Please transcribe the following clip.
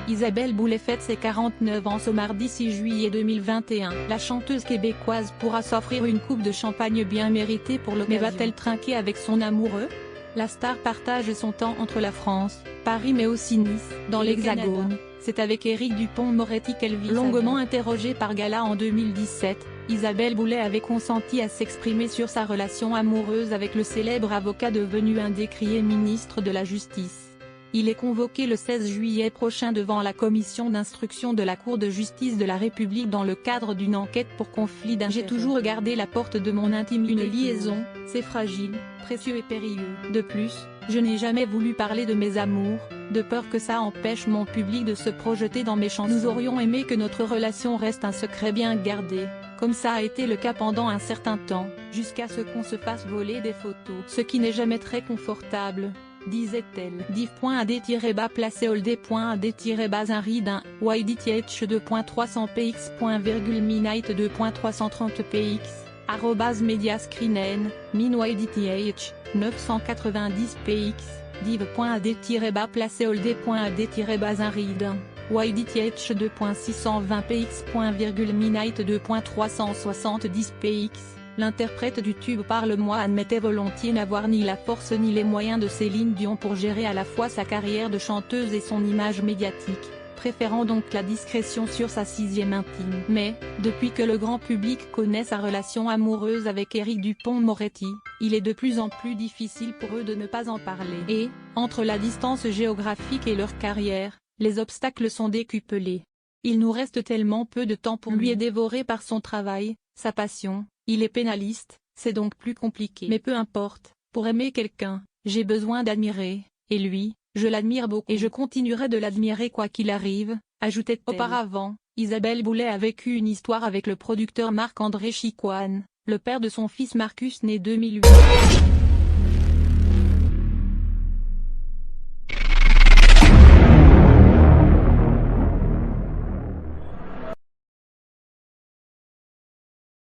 Isabelle Boulay fête ses 49 ans ce mardi 6 juillet 2021. La chanteuse québécoise pourra s'offrir une coupe de champagne bien méritée pour l'occasion. Mais va-t-elle trinquer avec son amoureux? La star partage son temps entre la France, Paris mais aussi Nice, dans l'Hexagone. C'est avec Éric Dupond-Moretti qu'elle vit. Longuement interrogée par Gala en 2017, Isabelle Boulay avait consenti à s'exprimer sur sa relation amoureuse avec le célèbre avocat devenu un décrié ministre de la Justice. Il est convoqué le 16 juillet prochain devant la commission d'instruction de la Cour de justice de la République dans le cadre d'une enquête pour conflit d'intérêts. J'ai toujours gardé la porte de mon intimité. Une liaison, c'est fragile, précieux et périlleux. De plus, je n'ai jamais voulu parler de mes amours, de peur que ça empêche mon public de se projeter dans mes chansons. Nous aurions aimé que notre relation reste un secret bien gardé, comme ça a été le cas pendant un certain temps, jusqu'à ce qu'on se fasse voler des photos. Ce qui n'est jamais très confortable, disait-elle. div.ad-placéoldé.ad-un ydth 2.300px.minite 2.330px @mediascreen min ydth 990px div.ad-placéoldé.ad-un ydth 2.620px.minite 2.370px. L'interprète du tube Parle-moi admettait volontiers n'avoir ni la force ni les moyens de Céline Dion pour gérer à la fois sa carrière de chanteuse et son image médiatique, préférant donc la discrétion sur sa 6e intime. Mais, depuis que le grand public connaît sa relation amoureuse avec Éric Dupond-Moretti, il est de plus en plus difficile pour eux de ne pas en parler. Et, entre la distance géographique et leur carrière, les obstacles sont décuplés. Il nous reste tellement peu de temps pour lui. Est dévoré par son travail, sa passion. Il est pénaliste, c'est donc plus compliqué. Mais peu importe, pour aimer quelqu'un, j'ai besoin d'admirer, et lui, je l'admire beaucoup. Et je continuerai de l'admirer quoi qu'il arrive, ajoutait-elle. Auparavant, Isabelle Boulay a vécu une histoire avec le producteur Marc-André Chicoine, le père de son fils Marcus né 2008.